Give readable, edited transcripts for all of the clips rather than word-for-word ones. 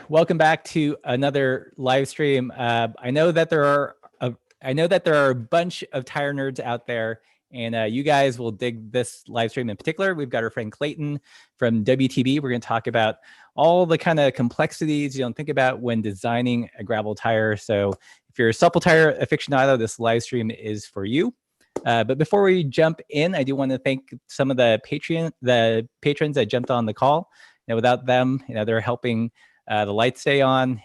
Welcome back to another live stream. I know that there are a bunch of tire nerds out there, and you guys will dig this live stream in particular. We've got our friend Clayton from WTB. We're going to talk about all the kind of complexities you don't think about when designing a gravel tire. So if you're a supple tire aficionado, this live stream is for you. But before we jump in, I do want to thank some of the patrons that jumped on the call. Without them, they're helping the lights stay on,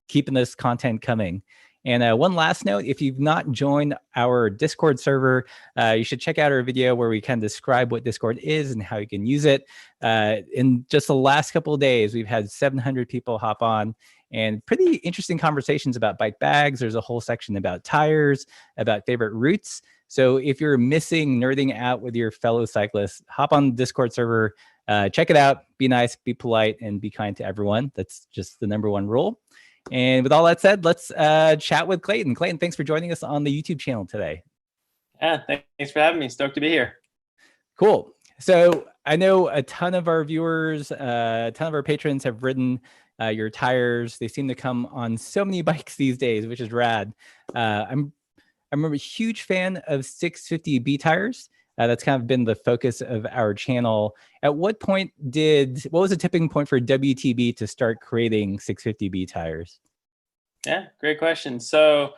keeping this content coming. And one last note, if you've not joined our Discord server, you should check out our video where we kind of describe what Discord is and how you can use it. In just the last couple of days, we've had 700 people hop on and pretty interesting conversations about bike bags. There's a whole section about tires, about favorite routes. So if you're missing nerding out with your fellow cyclists, hop on the Discord server, check it out, be nice, be polite, and be kind to everyone. That's just the #1 rule. And with all that said, let's chat with Clayton. Clayton, thanks for joining us on the YouTube channel today. Yeah, thanks for having me. Stoked to be here. Cool. So I know a ton of our viewers, a ton of our patrons have ridden your tires. They seem to come on so many bikes these days, which is rad. I'm a huge fan of 650B tires. That's kind of been the focus of our channel. At what point what was the tipping point for WTB to start creating 650B tires? Yeah, great question. So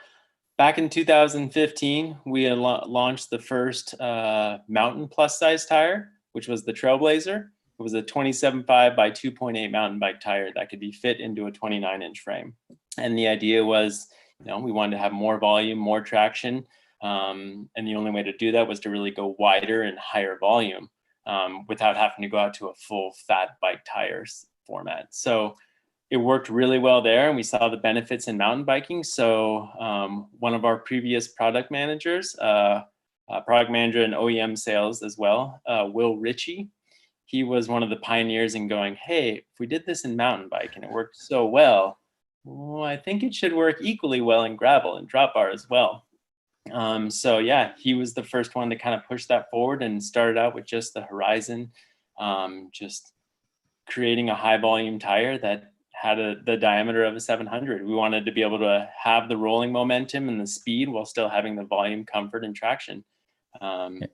back in 2015, we had launched the first mountain plus size tire, which was the Trailblazer. It was a 27.5 by 2.8 mountain bike tire that could be fit into a 29-inch frame. And the idea was, we wanted to have more volume, more traction. And the only way to do that was to really go wider and higher volume without having to go out to a full fat bike tires format. So it worked really well there, and we saw the benefits in mountain biking. So one of our previous product managers, product manager in OEM sales as well, Will Ritchie, he was one of the pioneers in going, hey, if we did this in mountain bike and it worked so well, I think it should work equally well in gravel and drop bar as well. So yeah, he was the first one to kind of push that forward and started out with just the Horizon, just creating a high volume tire that had the diameter of a 700. We wanted to be able to have the rolling momentum and the speed while still having the volume, comfort, and traction. And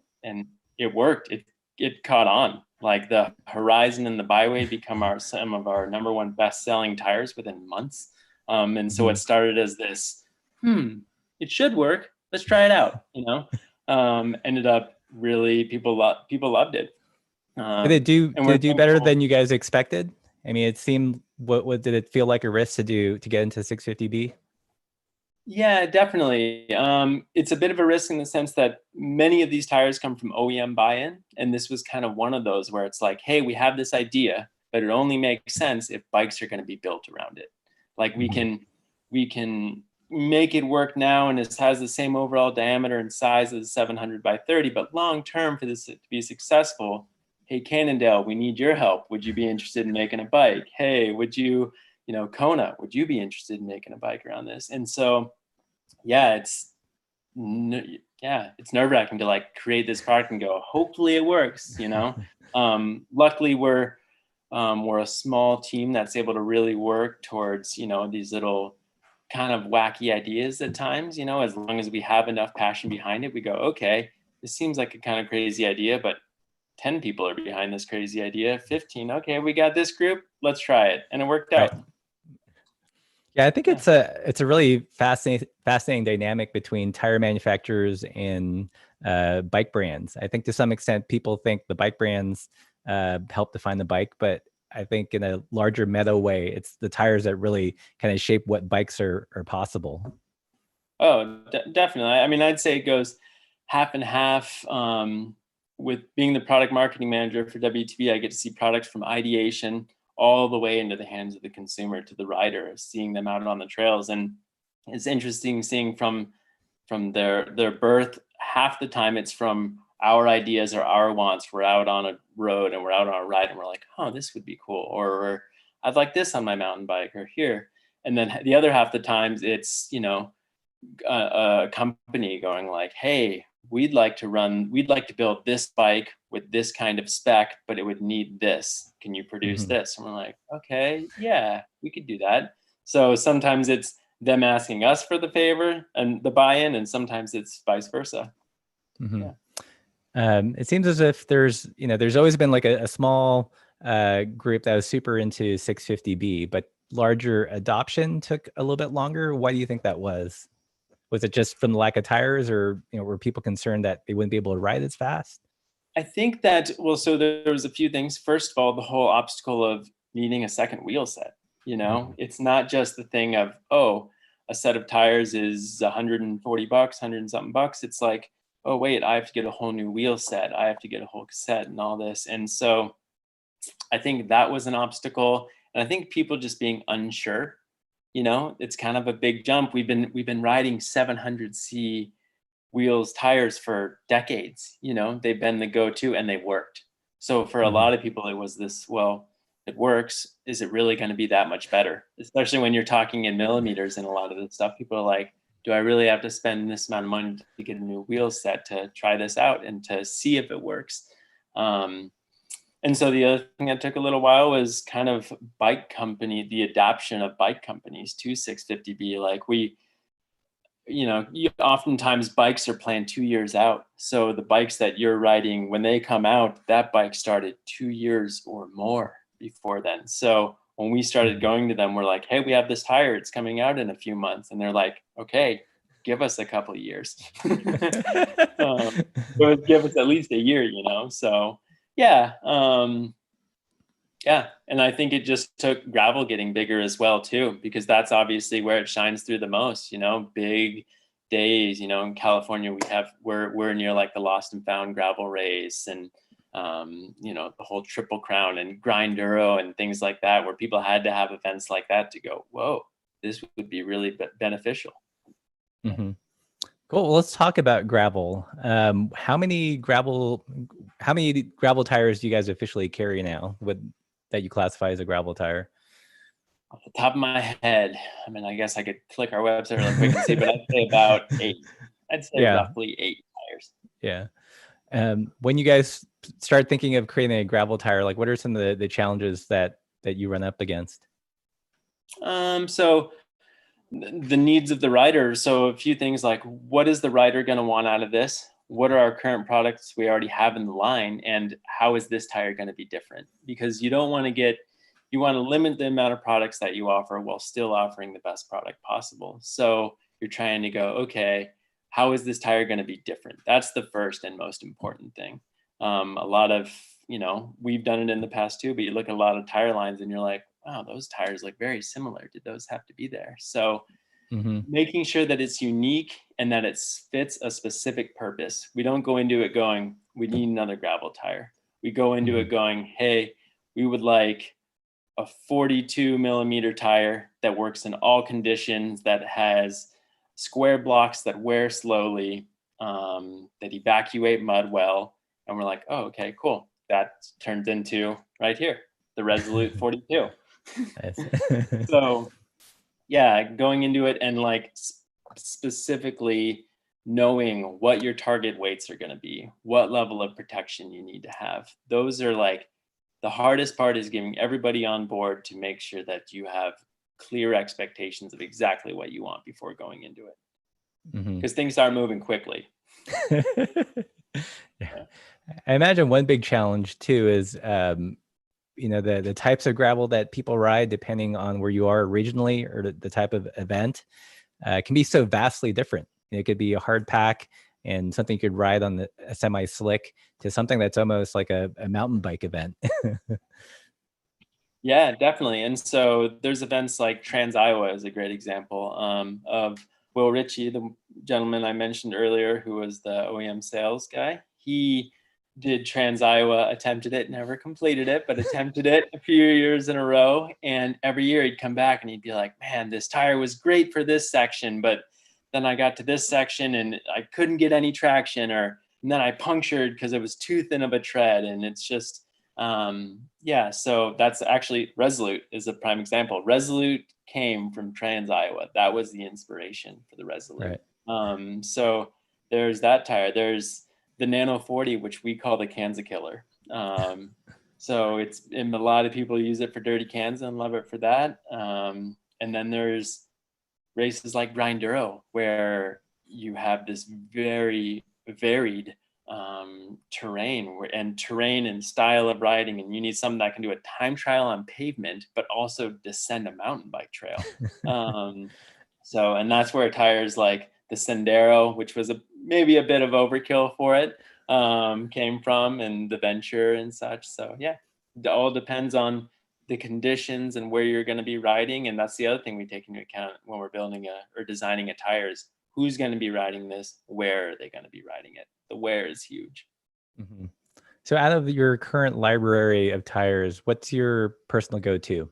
it worked. It caught on. Like the Horizon and the Byway become some of our #1 best-selling tires within months. And so it started as this, it should work. Let's try it out. Ended up really people loved it. Did it do better than you guys expected? I mean, it seemed what did it feel like a risk to get into 650B? Yeah, definitely. It's a bit of a risk in the sense that many of these tires come from OEM buy-in, and this was kind of one of those where it's like, hey, we have this idea, but it only makes sense if bikes are going to be built around it. Like we can make it work now, and it has the same overall diameter and size as 700 by 30, but long term for this to be successful, hey, Cannondale, we need your help. Would you be interested in making a bike? Hey, would you, Kona, would you be interested in making a bike around this? And so, yeah, it's nerve-wracking to like create this product and go, hopefully it works, Luckily we're a small team that's able to really work towards, these little kind of wacky ideas at times, as long as we have enough passion behind it, we go, okay, this seems like a kind of crazy idea, but 10 people are behind this crazy idea, 15, okay, we got this group, let's try it. And it worked out. Yeah, I think it's a really fascinating dynamic between tire manufacturers and bike brands. I think to some extent people think the bike brands help define the bike, but I think in a larger meta way, it's the tires that really kind of shape what bikes are possible. Oh, definitely. I mean, I'd say it goes half and half. With being the product marketing manager for WTB, I get to see products from ideation all the way into the hands of the consumer to the rider, seeing them out on the trails. And it's interesting seeing from their birth. Half the time it's from our ideas or our wants. We're out on a road and we're out on a ride and we're like, oh, this would be cool. Or I'd like this on my mountain bike or here. And then the other half the times it's, a company going like, hey, we'd like to build this bike with this kind of spec, but it would need this. Can you produce this? And we're like, okay, yeah, we could do that. So sometimes it's them asking us for the favor and the buy-in, and sometimes it's vice versa. Yeah. It seems as if there's always been like a small group that was super into 650B, but larger adoption took a little bit longer. Why do you think that was? Was it just from the lack of tires, or were people concerned that they wouldn't be able to ride as fast? I think that, well, so there was a few things. First of all, the whole obstacle of needing a second wheel set. It's not just the thing of, oh, a set of tires is $140, 100 and something bucks. It's like, oh, wait, I have to get a whole new wheel set. I have to get a whole cassette and all this. And so I think that was an obstacle. And I think people just being unsure, it's kind of a big jump. We've been riding 700C wheels, tires for decades. They've been the go-to and they worked. So for a lot of people, it was this, well, it works. Is it really going to be that much better? Especially when you're talking in millimeters and a lot of the stuff, people are like, do I really have to spend this amount of money to get a new wheel set to try this out and to see if it works? And so the other thing that took a little while was kind of the adoption of bike companies to 650B. Like oftentimes bikes are planned 2 years out. So the bikes that you're riding, when they come out, that bike started 2 years or more before then. So when we started going to them, we're like, hey, we have this tire, it's coming out in a few months. And they're like, okay, give us a couple of years. Give us at least a year, So yeah. Yeah. And I think it just took gravel getting bigger as well too, because that's obviously where it shines through the most, big days, in California, we're near like the Lost and Found gravel race and, the whole Triple Crown and Grinduro and things like that, where people had to have events like that to go, whoa, this would be really beneficial. Cool. Well, let's talk about gravel. How many gravel tires do you guys officially carry now that you classify as a gravel tire? Off the top of my head, I mean, I guess I could click our website really quick and see, but I'd say about 8. I'd say roughly 8 tires. Yeah. When you guys start thinking of creating a gravel tire, like what are some of the challenges that you run up against? So the needs of the rider. So a few things like, what is the rider going to want out of this? What are our current products we already have in the line? And how is this tire going to be different? Because you want to limit the amount of products that you offer while still offering the best product possible. So you're trying to go, okay, how is this tire going to be different? That's the first and most important thing. A lot of, we've done it in the past too, but you look at a lot of tire lines and you're like, wow, those tires look very similar. Did those have to be there? So making sure that it's unique and that it fits a specific purpose. We don't go into it going, we need another gravel tire. We go into it going, hey, we would like a 42 millimeter tire that works in all conditions, that has square blocks that wear slowly, that evacuate mud well. And we're like, oh, okay, cool. That turns into right here, the Resolute 42. So yeah, going into it and like specifically knowing what your target weights are going to be, what level of protection you need to have. Those are like the hardest part, is getting everybody on board to make sure that you have clear expectations of exactly what you want before going into it. Because things start moving quickly. Yeah. I imagine one big challenge too is, the types of gravel that people ride, depending on where you are regionally or the type of event, can be so vastly different. It could be a hard pack and something you could ride on a semi slick to something that's almost like a mountain bike event. Yeah, definitely. And so there's events like Trans Iowa is a great example of Will Ritchie, the gentleman I mentioned earlier, who was the OEM sales guy. He did Trans Iowa, attempted it, never completed it, but attempted it a few years in a row. And every year he'd come back and he'd be like, man, this tire was great for this section, but then I got to this section and I couldn't get any traction, and then I punctured because it was too thin of a tread. And it's just, so that's actually Resolute is a prime example. Resolute came from Trans Iowa. That was the inspiration for the Resolute. Right. So there's that tire. There's the Nano 40, which we call the Kanza killer. So and a lot of people use it for dirty cans and love it for that. And then there's races like Grinduro, where you have this very varied terrain and style of riding, and you need something that can do a time trial on pavement, but also descend a mountain bike trail. And that's where tires like the Sendero, which was maybe a bit of overkill for it, came from, and the Venture and such. So yeah, it all depends on the conditions and where you're going to be riding. And that's the other thing we take into account when we're building or designing a tire is who's going to be riding this, where are they going to be riding it. The where is huge. Mm-hmm. So out of your current library of tires, what's your personal go-to?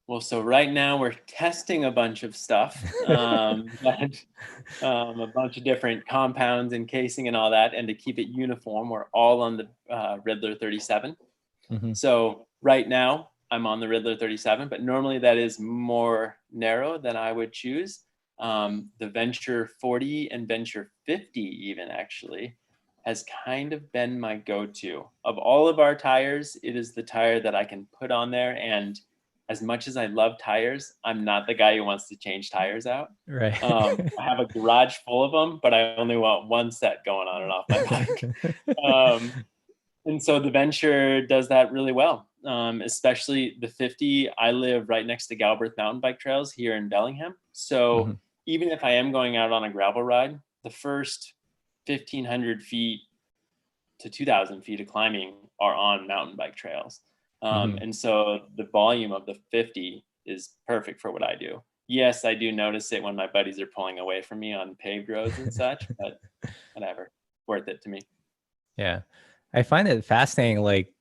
Well, so right now we're testing a bunch of stuff, a bunch of different compounds and casing and all that. And to keep it uniform, we're all on the Riddler 37. Mm-hmm. So right now I'm on the Riddler 37, but normally that is more narrow than I would choose. The Venture 40 and Venture 50 even actually has kind of been my go-to. Of all of our tires, it is the tire that I can put on there. And as much as I love tires, I'm not the guy who wants to change tires out. Right. I have a garage full of them, but I only want one set going on and off my bike. And so the Venture does that really well, especially the 50. I live right next to Galbraith mountain bike trails here in Bellingham. So even if I am going out on a gravel ride, the first 1,500 feet to 2,000 feet of climbing are on mountain bike trails. And so the volume of the 50 is perfect for what I do. Yes, I do notice it when my buddies are pulling away from me on paved roads and such, but whatever, worth it to me. Yeah. I find it fascinating, like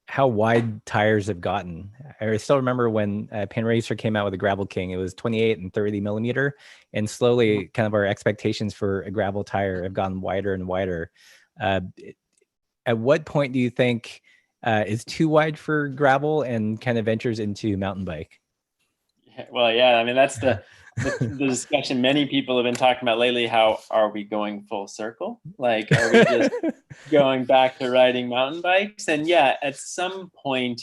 how wide tires have gotten. I still remember when Pan Racer came out with a Gravel King, it was 28 and 30 millimeter. And slowly kind of our expectations for a gravel tire have gotten wider and wider. At what point do you think is too wide for gravel and kind of ventures into mountain bike? Well, yeah, I mean, that's the discussion many people have been talking about lately. How are we going full circle? Like, are we just going back to riding mountain bikes? And yeah, at some point,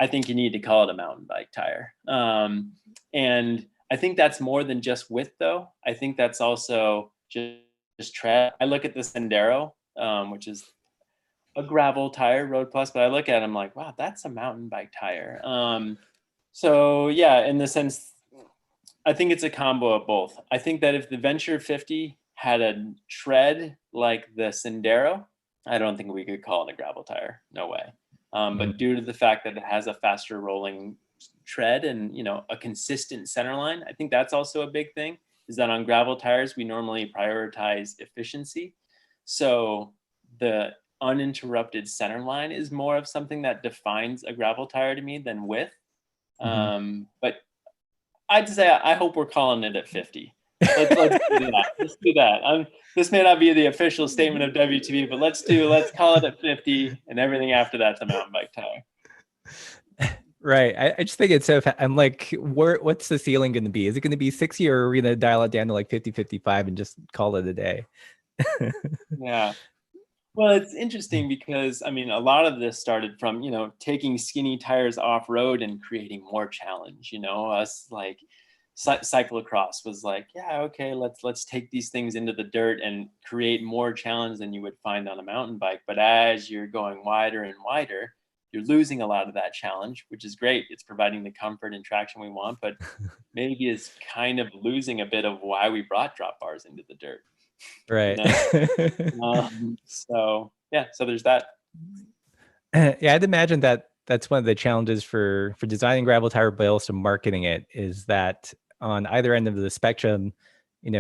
I think you need to call it a mountain bike tire. And I think that's more than just width, though. I think that's also just tread. I look at the Sendero, which is a gravel tire, Road Plus, but I look at it, I'm like, wow, that's a mountain bike tire. So yeah, in the sense, I think it's a combo of both. I think that if the Venture 50 had a tread like the Sendero, I don't think we could call it a gravel tire. No way. But due to the fact that it has a faster rolling tread and, a consistent center line, I think that's also a big thing, is that on gravel tires, we normally prioritize efficiency. So the uninterrupted center line is more of something that defines a gravel tire to me than width. But I'd say I hope we're calling it at 50. Let's do that. Let's do that. This may not be the official statement of WTB, but let's call it at 50, and everything after that's a mountain bike tire. Right. I just think it's so. I'm like, what's the ceiling going to be? Is it going to be 60, or are we going to dial it down to like 50, 55 and just call it a day? Yeah. Well, it's interesting because, I mean, a lot of this started from, taking skinny tires off road and creating more challenge. Us like cyclocross was like, yeah, okay, let's take these things into the dirt and create more challenge than you would find on a mountain bike. But as you're going wider and wider, you're losing a lot of that challenge, which is great. It's providing the comfort and traction we want, but maybe it's kind of losing a bit of why we brought drop bars into the dirt. Right. So there's that. Yeah, I'd imagine that that's one of the challenges for designing gravel tire, but also marketing it, is that on either end of the spectrum,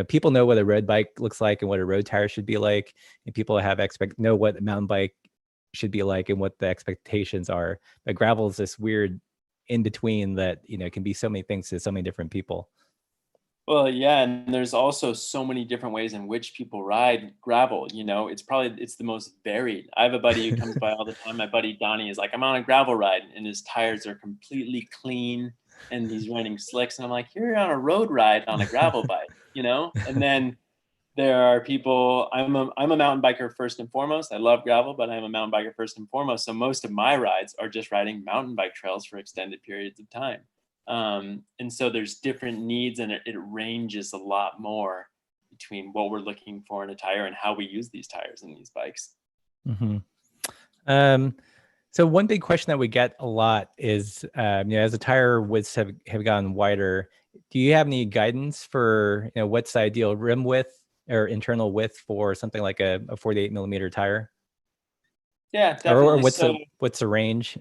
people know what a road bike looks like and what a road tire should be like, and people know what a mountain bike should be like and what the expectations are. But gravel is this weird in between that can be so many things to so many different people. Well, yeah, and there's also so many different ways in which people ride gravel. It's the most varied. I have a buddy who comes by all the time. My buddy Donnie is like, I'm on a gravel ride, and his tires are completely clean, and he's running slicks. And I'm like, you're on a road ride on a gravel bike. you know? And then there are people, I'm a mountain biker first and foremost. I love gravel, but I'm a mountain biker first and foremost. So most of my rides are just riding mountain bike trails for extended periods of time. And so there's different needs, and it ranges a lot more between what we're looking for in a tire and how we use these tires in these bikes. Mm-hmm. So one big question that we get a lot is, as the tire widths have gotten wider, do you have any guidance for, what's the ideal rim width or internal width for something like a 48 millimeter tire? Yeah, definitely. Or what's the range?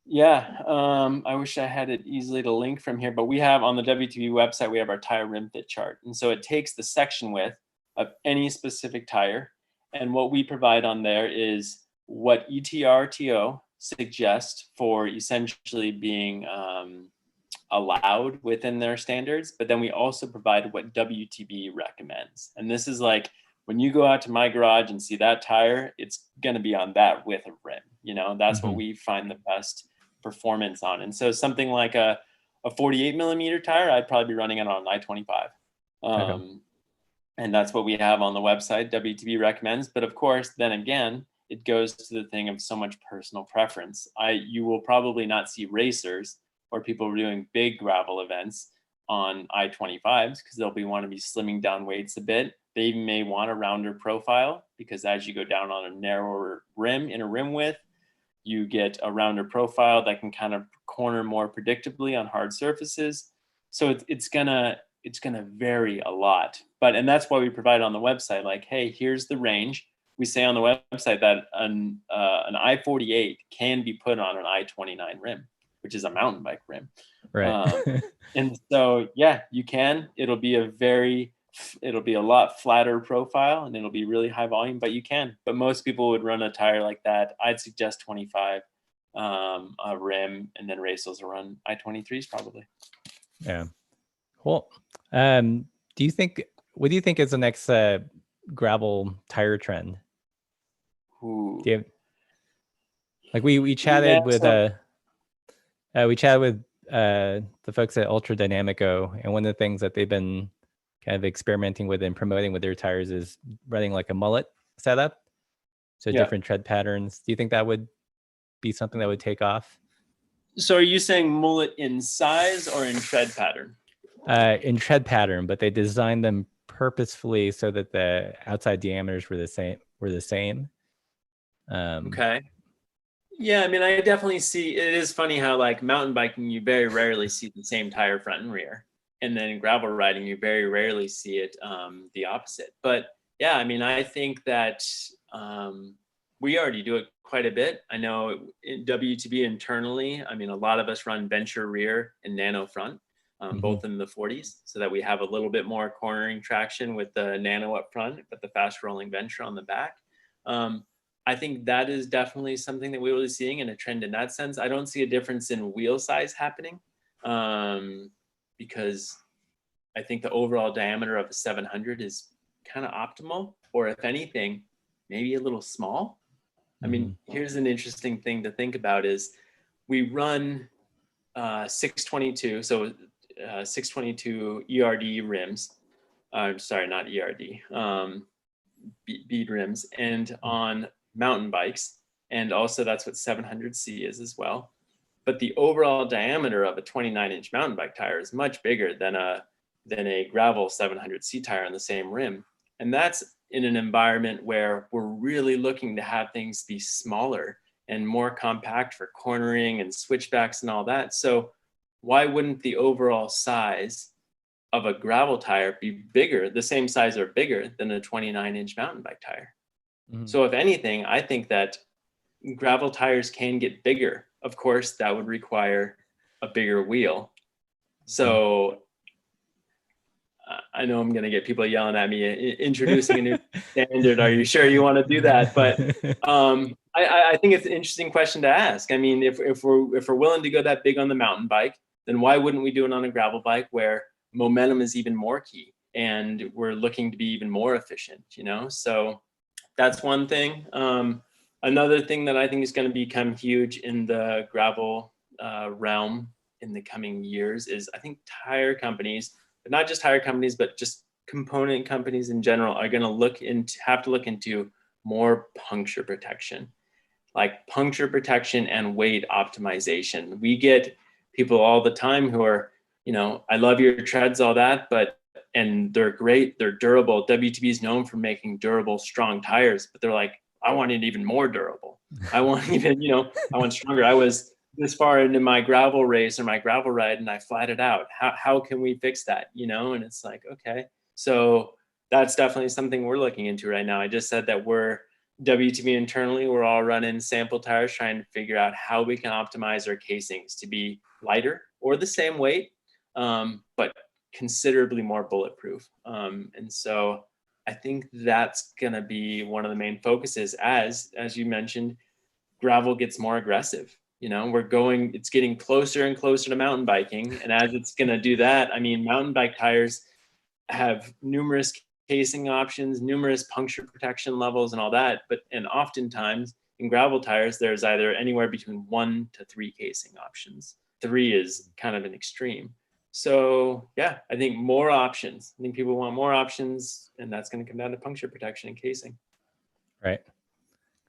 Yeah, I wish I had it easily to link from here, but we have on the WTB website, we have our tire rim fit chart. And so it takes the section width of any specific tire. And what we provide on there is what ETRTO suggests for essentially being allowed within their standards. But then we also provide what WTB recommends. And this is like, when you go out to my garage and see that tire, it's going to be on that width of rim. That's what we find the best performance on. And so something like a 48 millimeter tire, I'd probably be running it on an I-25. Okay. And that's what we have on the website, WTB recommends. But of course, then again, it goes to the thing of so much personal preference. You will probably not see racers or people doing big gravel events on I-25s because they'll want to be slimming down weights a bit. They may want a rounder profile because as you go down on a narrower rim in a rim width, you get a rounder profile that can kind of corner more predictably on hard surfaces. So it's gonna vary a lot. And that's why we provide on the website, like, hey, here's the range. We say on the website that an I-48 can be put on an I-29 rim, which is a mountain bike rim. Right. And so, yeah, you can. It'll be a lot flatter profile and it'll be really high volume, but you can. But most people would run a tire like that. I'd suggest 25 a rim, and then racers will run I-23s probably. Yeah. Cool. What do you think is the next gravel tire trend? Ooh. Do you have, we chatted with the folks at Ultra Dynamico, and one of the things that they've been kind of experimenting with and promoting with their tires is running like a mullet setup. So different tread patterns. Do you think that would be something that would take off? So are you saying mullet in size or in tread pattern? In tread pattern, but they designed them purposefully so that the outside diameters were the same. Okay. Yeah, I mean, I definitely see, it is funny how like mountain biking, you very rarely see the same tire front and rear. And then in gravel riding, you very rarely see it the opposite. But yeah, I mean, I think that we already do it quite a bit. I know in WTB internally, I mean, a lot of us run Venture rear and Nano front, both in the 40s, so that we have a little bit more cornering traction with the Nano up front, but the fast rolling Venture on the back. I think that is definitely something that we're really seeing in a trend in that sense. I don't see a difference in wheel size happening because I think the overall diameter of a 700 is kind of optimal, or if anything, maybe a little small. I mean, here's an interesting thing to think about is we run 622, so 622 ERD rims. Sorry, not ERD, bead rims, and on mountain bikes, and also that's what 700C is as well. But the overall diameter of a 29-inch mountain bike tire is much bigger than a gravel 700C tire on the same rim. And that's in an environment where we're really looking to have things be smaller and more compact for cornering and switchbacks and all that. So why wouldn't the overall size of a gravel tire be bigger, the same size or bigger than a 29-inch mountain bike tire? So if anything, I think that gravel tires can get bigger. Of course, that would require a bigger wheel. So I know I'm going to get people yelling at me, introducing a new standard. Are you sure you want to do that? But I think it's an interesting question to ask. I mean, if we're willing to go that big on the mountain bike, then why wouldn't we do it on a gravel bike where momentum is even more key and we're looking to be even more efficient, So that's one thing. Another thing that I think is going to become huge in the gravel realm in the coming years is I think tire companies but not just tire companies, but just component companies in general are going to have to look into more puncture protection, like puncture protection and weight optimization. We get people all the time who are, I love your treads, all that, and they're great, they're durable. WTB is known for making durable, strong tires, but they're like, I want it even more durable. I want I want stronger. I was this far into my gravel race or my gravel ride and I flatted out. How can we fix that? And it's like, okay. So that's definitely something we're looking into right now. I just said that we're WTB internally, we're all running sample tires, trying to figure out how we can optimize our casings to be lighter or the same weight, but considerably more bulletproof. And so I think that's going to be one of the main focuses as you mentioned, gravel gets more aggressive. It's getting closer and closer to mountain biking. And as it's going to do that, I mean, mountain bike tires have numerous casing options, numerous puncture protection levels and all that. And oftentimes in gravel tires, there's either anywhere between 1 to 3 casing options. 3 is kind of an extreme. So yeah, I think more options. I think people want more options, and that's going to come down to puncture protection and casing. Right.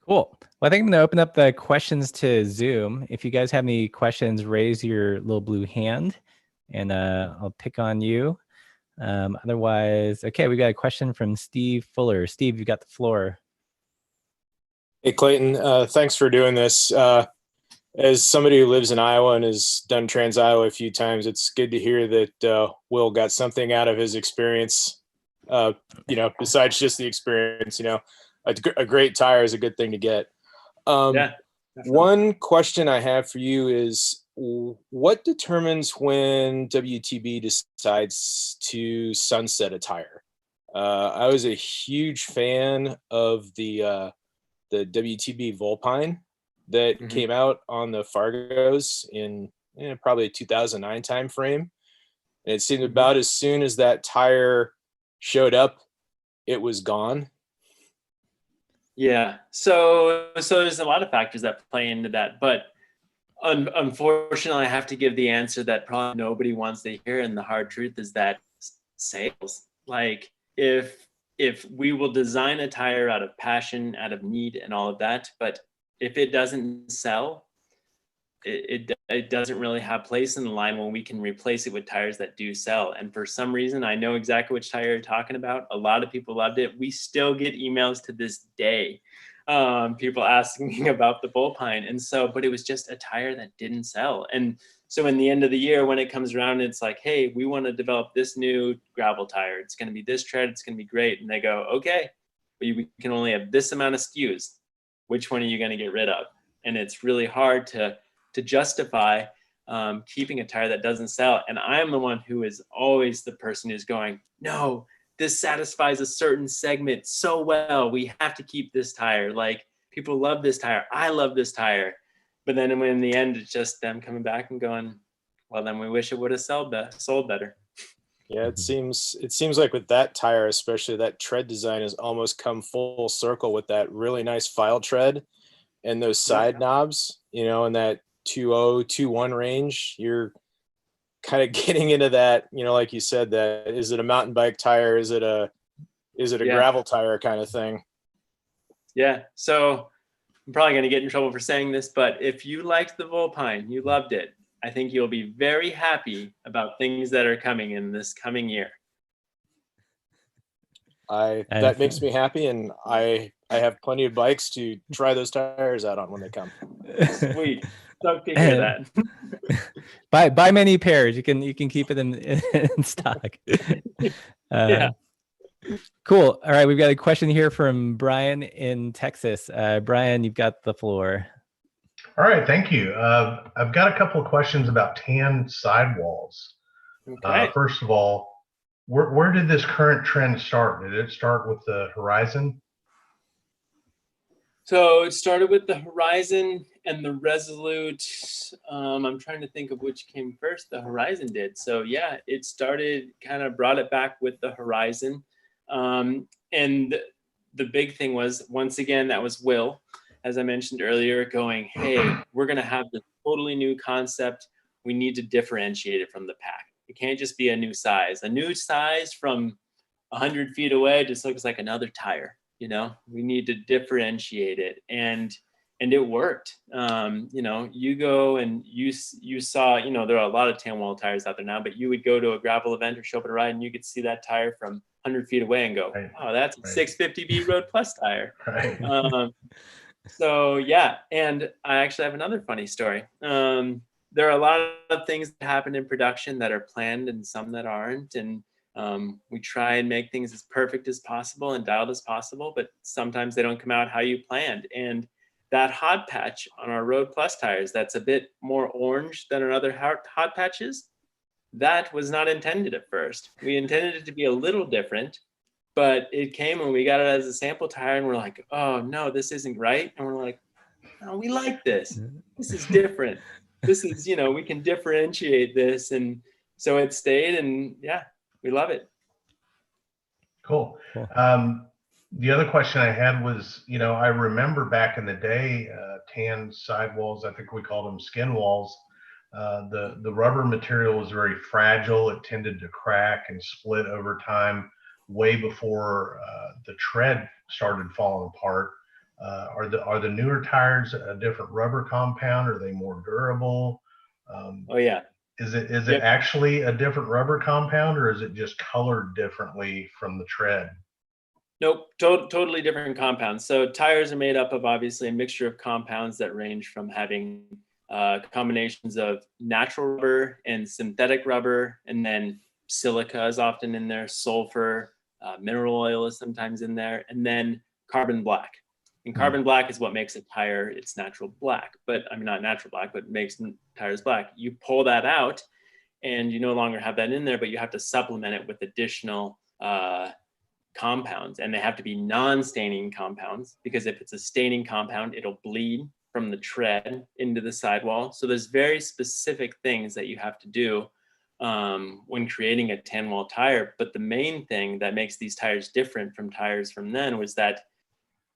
Cool. Well, I think I'm going to open up the questions to Zoom. If you guys have any questions, raise your little blue hand and I'll pick on you. Otherwise, okay, we got a question from Steve Fuller. Steve, you got the floor. Hey, Clayton, thanks for doing this. As somebody who lives in Iowa and has done Trans Iowa a few times, it's good to hear that Will got something out of his experience, besides just the experience. A great tire is a good thing to get. Yeah. One question I have for you is, what determines when WTB decides to sunset a tire? I was a huge fan of the WTB Volpine that came out on the Fargos in probably a 2009 timeframe. And it seemed about as soon as that tire showed up, it was gone. Yeah. So there's a lot of factors that play into that, but unfortunately, I have to give the answer that probably nobody wants to hear. And the hard truth is that sales, like if we will design a tire out of passion, out of need and all of that, but if it doesn't sell, it doesn't really have place in the line when we can replace it with tires that do sell. And for some reason, I know exactly which tire you're talking about. A lot of people loved it. We still get emails to this day, people asking me about the Volpine. And so, but it was just a tire that didn't sell. And so in the end of the year, when it comes around, it's like, hey, we want to develop this new gravel tire. It's going to be this tread. It's going to be great. And they go, okay, but we can only have this amount of SKUs. Which one are you going to get rid of? And it's really hard to justify keeping a tire that doesn't sell. And I am the one who is always the person who's going, no, this satisfies a certain segment so well. We have to keep this tire. Like, people love this tire. I love this tire. But then in the end, it's just them coming back and going, well, then we wish it would have sold better. Yeah, it seems like with that tire, especially, that tread design has almost come full circle with that really nice file tread and those side knobs, in that 2.0, 2.1 range. You're kind of getting into that, like you said, that is it a mountain bike tire? Is it a gravel tire kind of thing? Yeah. So I'm probably going to get in trouble for saying this, but if you liked the Volpine, you loved it, I think you'll be very happy about things that are coming in this coming year. That makes me happy, and I have plenty of bikes to try those tires out on when they come. Sweet. Love to hear that. Buy many pairs. You can keep it in stock. Yeah. Cool. All right, we've got a question here from Brian in Texas. Brian, you've got the floor. All right, thank you. I've got a couple of questions about tan sidewalls. Okay. First of all, where did this current trend start? Did it start with the Horizon? So it started with the Horizon and the Resolute. I'm trying to think of which came first. The Horizon did. So yeah, it started, kind of brought it back with the Horizon. And the big thing was, once again, that was Will, as I mentioned earlier, going, hey, we're going to have this totally new concept. We need to differentiate it from the pack. It can't just be a new size. A new size from 100 feet away just looks like another tire. You know, we need to differentiate it, and it worked. You know, you go and you saw, you know, there are a lot of tan wall tires out there now, but you would go to a gravel event or show up at a ride and you could see that tire from 100 feet away and go, Right. oh, that's a 650B Road Plus tire. Right. So yeah, and I actually have another funny story. There are a lot of things that happen in production that are planned and some that aren't, and we try and make things as perfect as possible and dialed as possible, but sometimes they don't come out how you planned. And that hot patch on our Road Plus tires, that's a bit more orange than our other hot patches, that was not intended at first. We intended it to be a little different, but it came when we got it as a sample tire and we're like, oh no, this isn't right. And we're like, no, we like this. This is different. This is, you know, we can differentiate this. And so it stayed, and yeah, we love it. Cool. The other question I had was, you know, I remember back in the day, tan sidewalls, I think we called them skin walls. The rubber material was very fragile. It tended to crack and split over time, way before the tread started falling apart. Are the newer tires a different rubber compound? Are they more durable? Oh yeah. Is it actually a different rubber compound, or is it just colored differently from the tread? Nope, totally different compounds. So tires are made up of obviously a mixture of compounds that range from having combinations of natural rubber and synthetic rubber, and then silica is often in there, sulfur, mineral oil is sometimes in there, and then carbon black. And carbon black is what makes a tire its natural black, but I mean, not natural black, but makes tires black. You pull that out and you no longer have that in there, but you have to supplement it with additional compounds, and they have to be non-staining compounds, because if it's a staining compound, it'll bleed from the tread into the sidewall. So there's very specific things that you have to do when creating a tan wall tire. But the main thing that makes these tires different from tires from then was that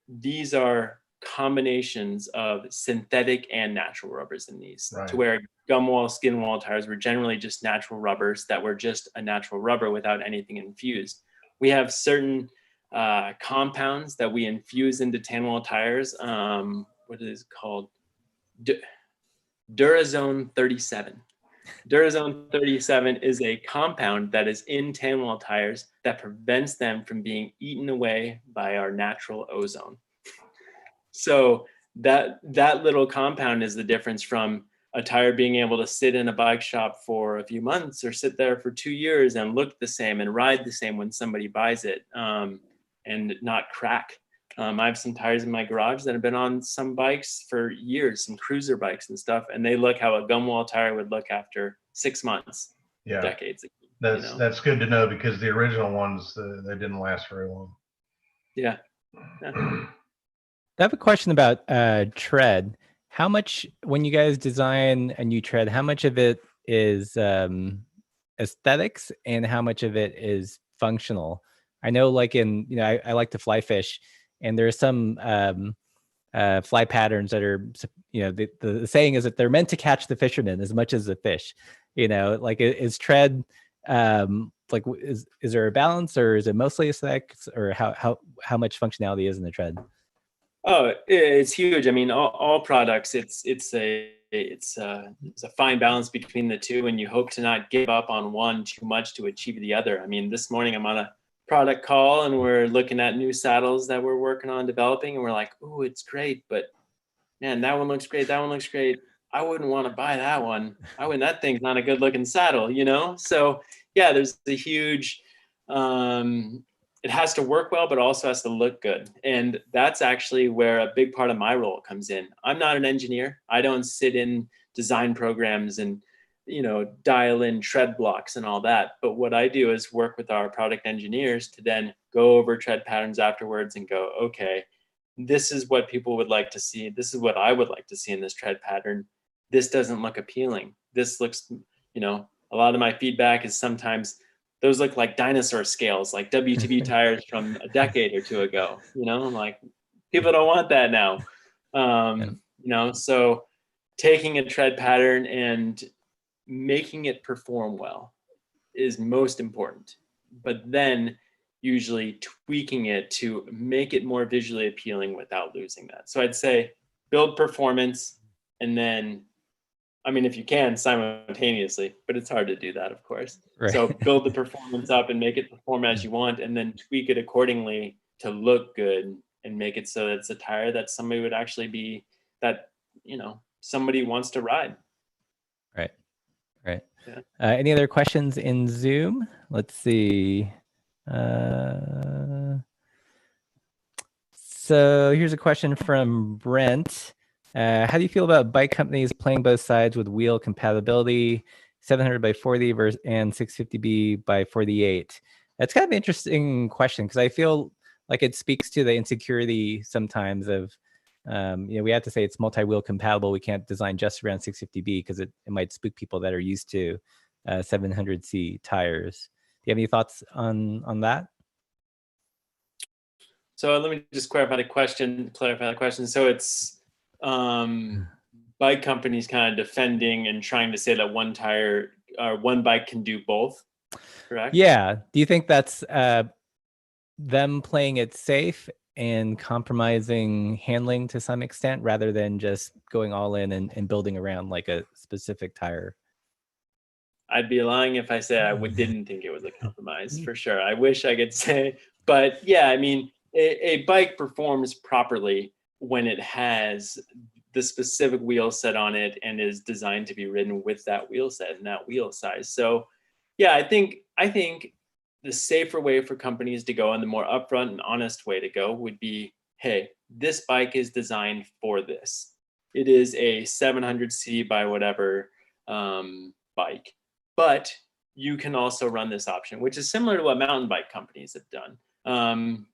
these are combinations of synthetic and natural rubbers in these, Right. to where gum wall, skin wall tires were generally just natural rubbers that were just a natural rubber without anything infused. We have certain compounds that we infuse into tan wall tires. What is it called? Durazone 37. Durazone 37 is a compound that is in tan wall tires that prevents them from being eaten away by our natural ozone. So that little compound is the difference from a tire being able to sit in a bike shop for a few months or sit there for 2 years and look the same and ride the same when somebody buys it, and not crack. I have some tires in my garage that have been on some bikes for years, some cruiser bikes and stuff, and they look how a gum wall tire would look after 6 months, Yeah, decades ago. that's good to know, because the original ones, they didn't last very long. Yeah. I have a question about tread. How much, when you guys design a new tread, how much of it is aesthetics and how much of it is functional? I know, like in, you know, I like to fly fish, and there's some fly patterns that are, you know, the saying is that they're meant to catch the fisherman as much as the fish. You know, like, is tread like, is there a balance, or is it mostly aesthetics, or how much functionality is in the tread? Oh, it's huge. I mean, all products, it's a fine balance between the two, and you hope to not give up on one too much to achieve the other. I mean, this morning I'm on a product call and we're looking at new saddles that we're working on developing, and we're like, oh, it's great, but man, that one looks great. That one looks great. I wouldn't want to buy that one. That thing's not a good looking saddle, you know? So yeah, there's a huge, it has to work well, but also has to look good. And that's actually where a big part of my role comes in. I'm not an engineer. I don't sit in design programs and, you know, dial in tread blocks and all that. But what I do is work with our product engineers to then go over tread patterns afterwards and go, okay, this is what people would like to see. This is what I would like to see in this tread pattern. This doesn't look appealing. This looks, you know, a lot of my feedback is sometimes those look like dinosaur scales, like WTB tires from a decade or two ago. You know, I'm like, people don't want that now. You know, so taking a tread pattern and making it perform well is most important, but then usually tweaking it to make it more visually appealing without losing that. So I'd say build performance, and then, I mean, if you can simultaneously, but it's hard to do that, of course. Right. So build the performance up and make it perform as you want, and then tweak it accordingly to look good and make it so that it's a tire that somebody would actually be, that, you know, somebody wants to ride. Right. Right. Yeah. Any other questions in Zoom? Let's see. So here's a question from Brent. How do you feel about bike companies playing both sides with wheel compatibility, 700 by 40 versus and 650B by 48? That's kind of an interesting question, because I feel like it speaks to the insecurity sometimes of, you know, we have to say it's multi-wheel compatible. We can't design just around 650B because it might spook people that are used to 700C tires. Do you have any thoughts on that? So let me just clarify the question. So it's bike companies kind of defending and trying to say that one tire or one bike can do both, correct? Yeah. Do you think that's them playing it safe and compromising handling to some extent, rather than just going all in and building around like a specific tire? I'd be lying if I said didn't think it was a compromise, for sure. I wish I could say, but yeah, I mean, a bike performs properly when it has the specific wheel set on it and is designed to be ridden with that wheel set and that wheel size. So yeah, I think the safer way for companies to go and the more upfront and honest way to go would be, hey, this bike is designed for this. It is a 700C by whatever bike, but you can also run this option, which is similar to what mountain bike companies have done.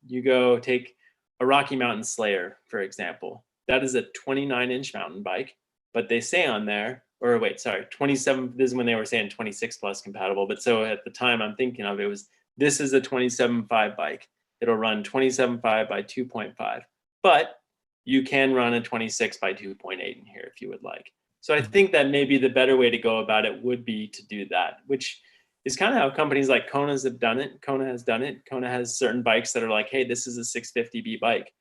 You go take a Rocky Mountain Slayer, for example. That is a 29-inch mountain bike, but they say on there, or wait, sorry, 27, this is when they were saying 26 plus compatible. But so at the time I'm thinking of, it was, this is a 27.5 bike. It'll run 27.5 by 2.5, but you can run a 26 by 2.8 in here if you would like. So I think that maybe the better way to go about it would be to do that, which is kind of how companies like Kona's have done it. Kona has done it. Kona has certain bikes that are like, hey, this is a 650B bike.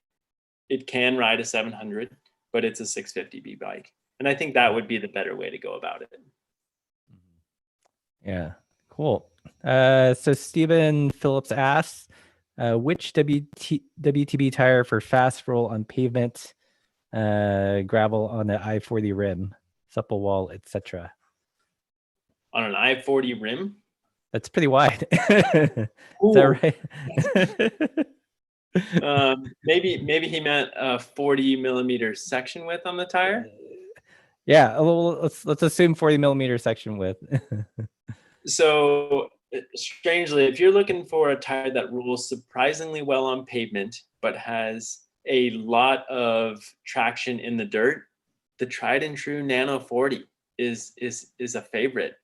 It can ride a 700, but it's a 650B bike. And I think that would be the better way to go about it. Yeah, cool. So Stephen Phillips asks, which WTB tire for fast roll on pavement, gravel on the I-40 rim, supple wall, etc.? On an I-40 rim? That's pretty wide. Is that right? Maybe he meant a 40 millimeter section width on the tire. Yeah, well, let's assume 40 millimeter section width. So strangely, if you're looking for a tire that rolls surprisingly well on pavement, but has a lot of traction in the dirt, the tried and true Nano 40 is a favorite.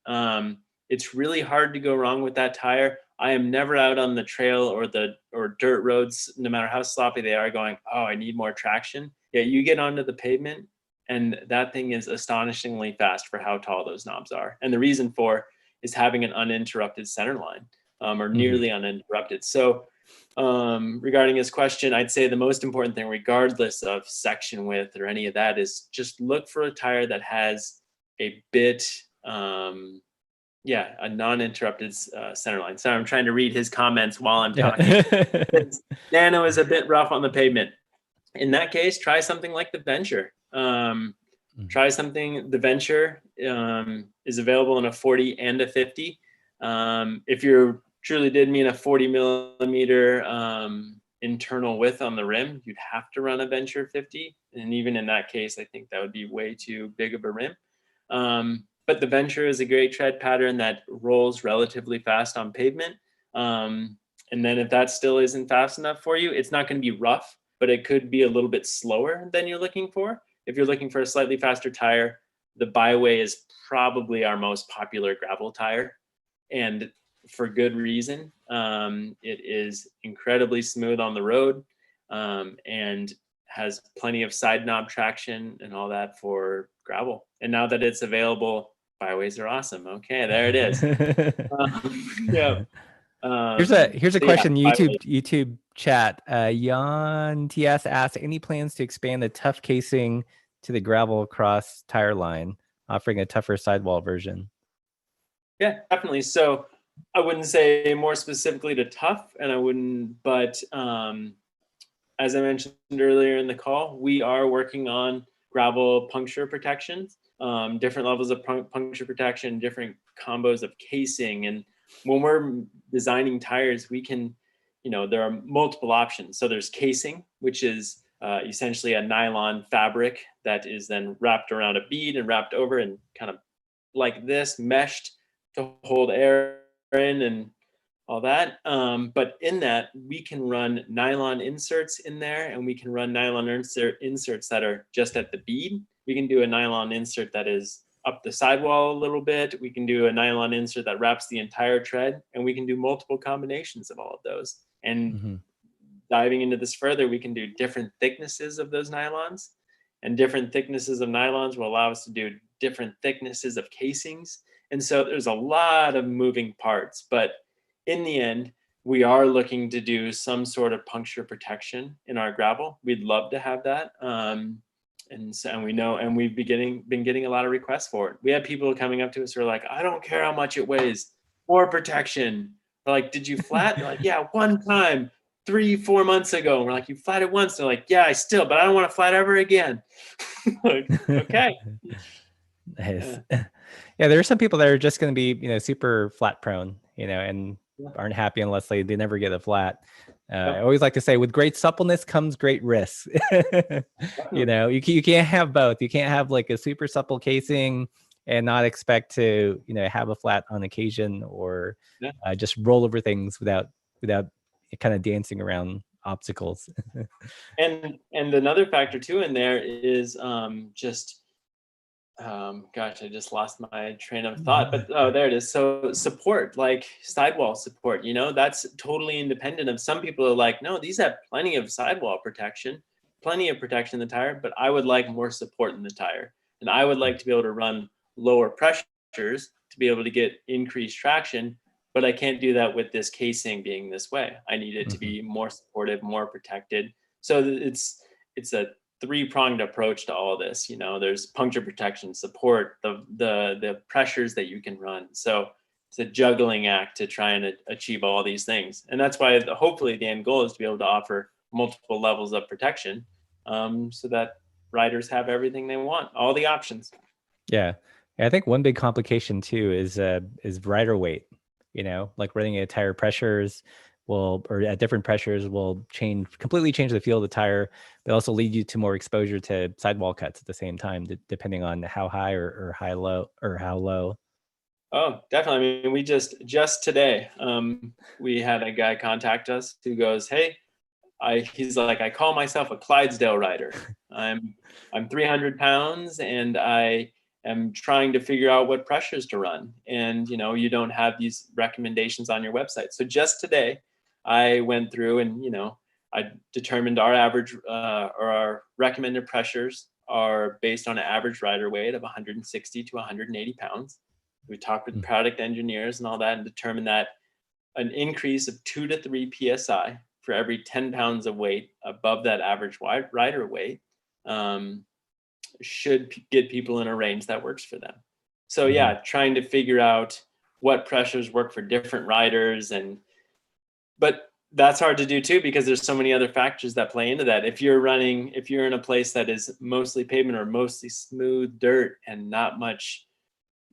It's really hard to go wrong with that tire. I am never out on the trail or dirt roads, no matter how sloppy they are, going, oh, I need more traction. Yeah, you get onto the pavement and that thing is astonishingly fast for how tall those knobs are. And the reason for is having an uninterrupted center line, or nearly uninterrupted. So regarding his question, I'd say the most important thing, regardless of section width or any of that, is just look for a tire that has a bit, a non-interrupted center line. So I'm trying to read his comments while I'm talking. Nano is a bit rough on the pavement. In that case, try something like the Venture. Try something. The Venture is available in a 40 and a 50. If you truly did mean a 40 millimeter internal width on the rim, you'd have to run a Venture 50. And even in that case, I think that would be way too big of a rim. But the Venture is a great tread pattern that rolls relatively fast on pavement. And then if that still isn't fast enough for you, it's not going to be rough, but it could be a little bit slower than you're looking for. If you're looking for a slightly faster tire, the Byway is probably our most popular gravel tire, and for good reason. It is incredibly smooth on the road and has plenty of side knob traction and all that for gravel. And now that it's available byways are awesome. Okay, there it is. Yeah. Here's a So question. yeah, YouTube chat. Jan TS asks, any plans to expand the tough casing to the gravel cross tire line, offering a tougher sidewall version? Yeah, definitely. So I wouldn't say more specifically to tough, and I wouldn't, but as I mentioned earlier in the call, we are working on gravel puncture protection, different levels of puncture protection, different combos of casing. And when we're designing tires, we can, there are multiple options. So there's casing, which is essentially a nylon fabric that is then wrapped around a bead and wrapped over and kind of like this, meshed to hold air in and all that. But in that, we can run nylon inserts in there, and we can run nylon inserts that are just at the bead. We can do a nylon insert that is up the sidewall a little bit. We can do a nylon insert that wraps the entire tread, and we can do multiple combinations of all of those. And diving into this further, we can do different thicknesses of those nylons, and different thicknesses of nylons will allow us to do different thicknesses of casings. And so there's a lot of moving parts, but in the end, we are looking to do some sort of puncture protection in our gravel. We'd love to have that. And we know, and we've been getting a lot of requests for it. We have people coming up to us who are like, I don't care how much it weighs, more protection. We're like, did you flat? They're like, yeah, one time 3-4 months ago. And we're like, you flatted once? They're like, yeah, but I don't want to flat ever again. Like, okay. Nice. Yeah, there are some people that are just going to be, super flat prone, and aren't happy unless they never get a flat. I always like to say, with great suppleness comes great risks. You can't have both. You can't have like a super supple casing and not expect to, have a flat on occasion, or just roll over things without kind of dancing around obstacles. And another factor too in there is gosh, I just lost my train of thought, but there it is. So support, like sidewall support, that's totally independent of, some people are like, no, these have plenty of sidewall protection, plenty of protection in the tire, but I would like more support in the tire. And I would like to be able to run lower pressures to be able to get increased traction, but I can't do that with this casing being this way. I need it to be more supportive, more protected. So it's a three-pronged approach to all this. There's puncture protection, support, the pressures that you can run. So it's a juggling act to try and achieve all these things. And that's why hopefully the end goal is to be able to offer multiple levels of protection, so that riders have everything they want, all the options. Yeah. I think one big complication too is rider weight. Like running at tire pressures or at different pressures will completely change the feel of the tire, but also lead you to more exposure to sidewall cuts at the same time, depending on how high or how low. Oh, definitely. I mean, we just today, we had a guy contact us who goes, hey, he's like, I call myself a Clydesdale rider. I'm 300 pounds and I am trying to figure out what pressures to run. And, you don't have these recommendations on your website. So just today, I went through and, I determined our average or our recommended pressures are based on an average rider weight of 160 to 180 pounds. We talked with product engineers and all that and determined that an increase of 2 to 3 PSI for every 10 pounds of weight above that average rider weight should get people in a range that works for them. So yeah, trying to figure out what pressures work for different riders, but that's hard to do too, because there's so many other factors that play into that. If you're in a place that is mostly pavement or mostly smooth dirt and not much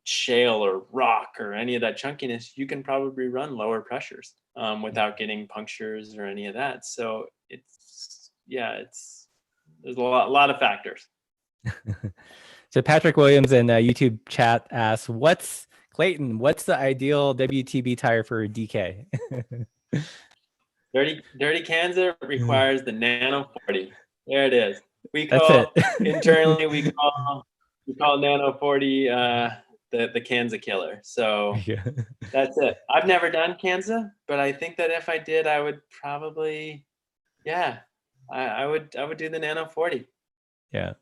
shale or rock or any of that chunkiness, you can probably run lower pressures without getting punctures or any of that. So there's a lot of factors. So Patrick Williams in YouTube chat asks, Clayton, what's the ideal WTB tire for DK? Dirty Kansas requires the Nano 40. There it is. Internally we call Nano 40 the Kansas killer. So that's it. I've never done Kansas, but I think that if I did, I would probably, I would do the Nano 40. Yeah.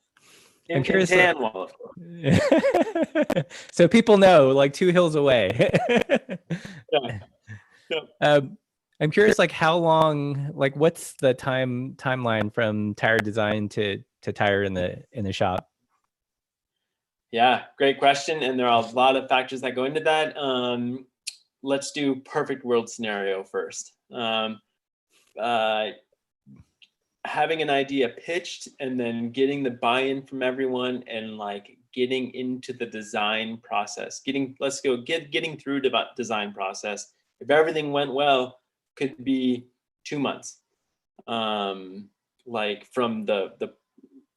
I'm In curious. Tanwell, of course. So people know, like 2 hills away. Yeah. Yeah. I'm curious, like how long, like what's the timeline from tire design to tire in the shop? Yeah, great question. And there are a lot of factors that go into that. Let's do perfect world scenario first. Having an idea pitched and then getting the buy-in from everyone and like getting into the design process, getting through the design process. If everything went well, could be 2 months. Like from the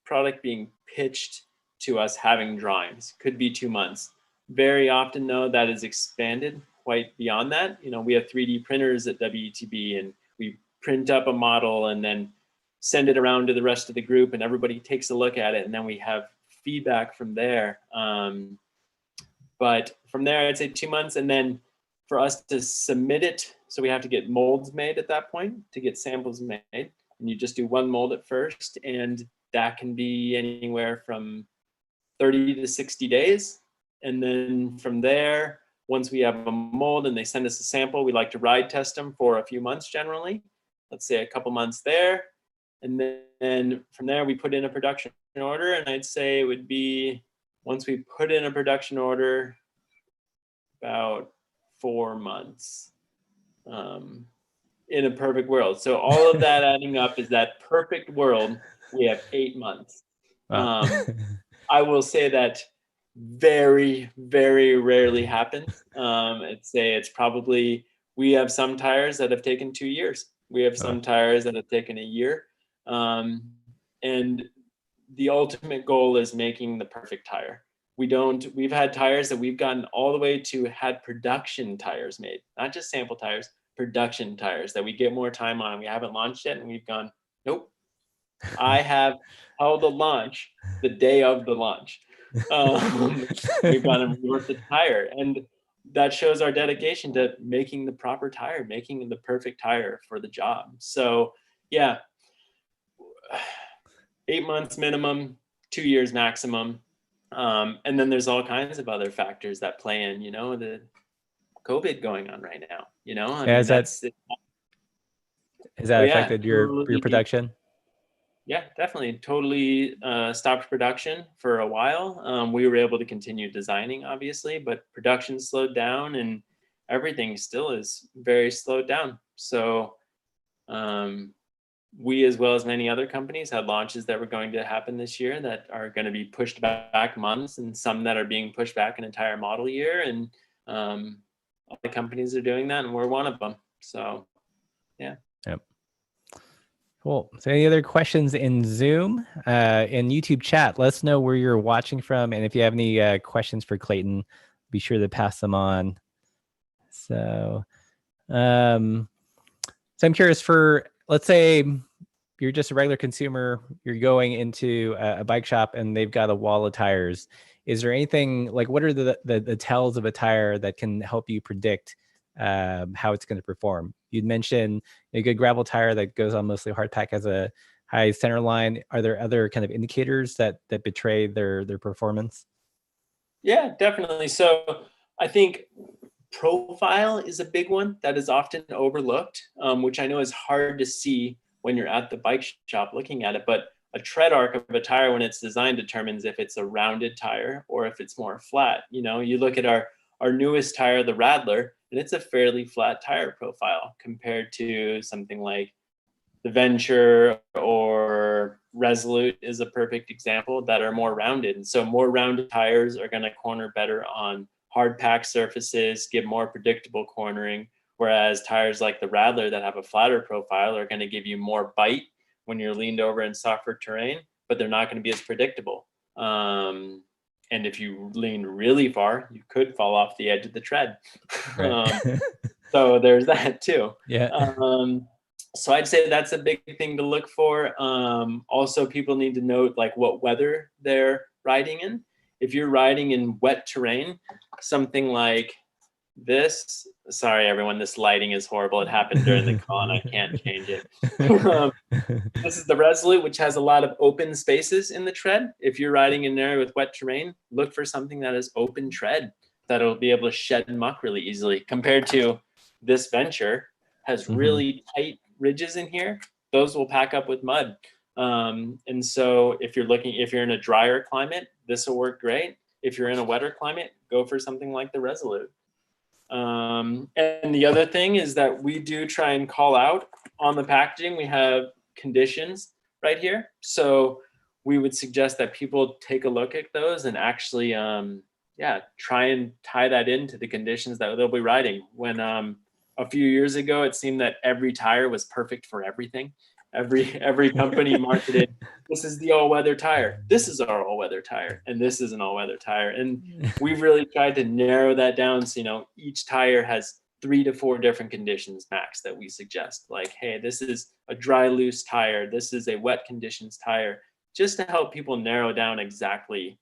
product being pitched to us having drawings could be 2 months. Very often though, that is expanded quite beyond that. You know, we have 3D printers at WTB and we print up a model and then send it around to the rest of the group and everybody takes a look at it and then we have feedback from there. But from there, I'd say 2 months. And then for us to submit it, so we have to get molds made at that point to get samples made. And you just do one mold at first. And that can be anywhere from 30 to 60 days. And then from there, once we have a mold and they send us a sample, we like to ride test them for a few months generally. Let's say a couple months there. And then from there, we put in a production order. And I'd say it would be, once we put in a production order, about 4 months in a perfect world. So all of that adding up is that perfect world. We have 8 months. Wow. I will say that very, very rarely happens. I'd say it's probably, we have some tires that have taken 2 years. We have some tires that have taken a year. And the ultimate goal is making the perfect tire. We've had tires that we've gotten all the way to had production tires made, not just sample tires, production tires that we get more time on. We haven't launched yet and we've gone, nope. I have held a launch the day of the launch. We've gone and reworked the tire, and that shows our dedication to making the proper tire, making the perfect tire for the job. So yeah, 8 months minimum, 2 years maximum. And then there's all kinds of other factors that play in, you know, the COVID going on right now, you know, I mean, has that affected your production? Yeah, definitely. Totally stopped production for a while. We were able to continue designing, obviously, but production slowed down and everything still is very slowed down. So we, as well as many other companies, had launches that were going to happen this year that are going to be pushed back months, and some that are being pushed back an entire model year. And all the companies are doing that, and we're one of them. So, yeah. Yep. Cool. So any other questions in Zoom, in YouTube chat? Let us know where you're watching from. And if you have any questions for Clayton, be sure to pass them on. So, I'm curious for, let's say you're just a regular consumer, you're going into a bike shop and they've got a wall of tires. Is there anything, like what are the tells of a tire that can help you predict how it's going to perform? You'd mentioned a good gravel tire that goes on mostly hard pack has a high center line. Are there other kind of indicators that betray their performance? Yeah, definitely. So I think profile is a big one that is often overlooked, which I know is hard to see when you're at the bike shop looking at it. But a tread arc of a tire, when it's designed, determines if it's a rounded tire or if it's more flat. You know, you look at our newest tire, the Radler, and it's a fairly flat tire profile compared to something like the Venture or Resolute is a perfect example that are more rounded. And so more rounded tires are going to corner better on hard pack surfaces, give more predictable cornering, whereas tires like the Radler that have a flatter profile are going to give you more bite when you're leaned over in softer terrain, but they're not going to be as predictable. And if you lean really far, you could fall off the edge of the tread. Right. So there's that too. Yeah. So I'd say that's a big thing to look for. Also, people need to note like what weather they're riding in. If you're riding in wet terrain, something like Sorry, everyone, this lighting is horrible. It happened during the con. I can't change it. This is the Resolute, which has a lot of open spaces in the tread. If you're riding in an area with wet terrain, look for something that is open tread that'll be able to shed muck really easily, compared to this Venture has really tight ridges in here. Those will pack up with mud. And so if you're in a drier climate, this will work great. If you're in a wetter climate, go for something like the Resolute. And the other thing is that we do try and call out on the packaging. We have conditions right here. So we would suggest that people take a look at those and actually, try and tie that into the conditions that they'll be riding. When a few years ago, it seemed that every tire was perfect for everything. Every company marketed, this is the all-weather tire, this is our all-weather tire, and this is an all-weather tire. And we've really tried to narrow that down. So, each tire has 3 to 4 different conditions max that we suggest. Like, hey, this is a dry, loose tire. This is a wet conditions tire, just to help people narrow down exactly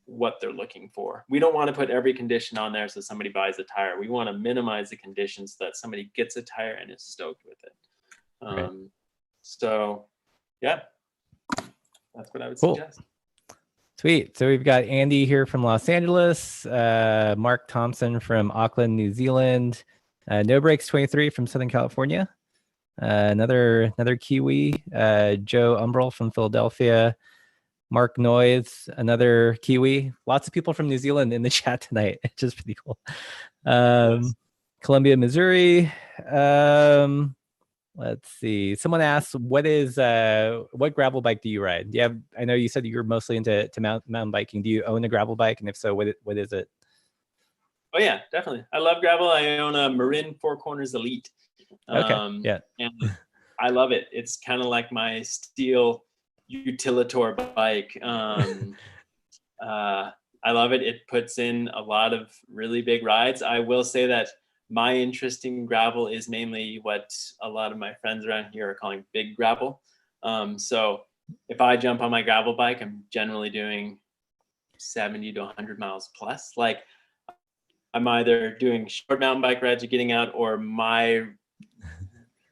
what they're looking for. We don't want to put every condition on there so somebody buys a tire. We want to minimize the conditions so that somebody gets a tire and is stoked with it. Right. So, yeah, that's what I would suggest. Sweet. So we've got Andy here from Los Angeles, Mark Thompson from Auckland, New Zealand, No Breaks 23 from Southern California, another Kiwi, Joe Umbrell from Philadelphia, Mark Noyes, another Kiwi. Lots of people from New Zealand in the chat tonight, which is pretty cool. Yes. Columbia, Missouri. Let's see. Someone asked, what gravel bike do you ride? Do you have, I know you said you're mostly into mountain biking. Do you own a gravel bike? And if so, what is it? Oh yeah, definitely. I love gravel. I own a Marin Four Corners Elite. Okay. Yeah. And I love it. It's kind of like my steel utilitor bike. I love it. It puts in a lot of really big rides. I will say that my interest in gravel is mainly what a lot of my friends around here are calling big gravel. So if I jump on my gravel bike, I'm generally doing 70 to 100 miles plus. Like, I'm either doing short mountain bike rides or getting out, or my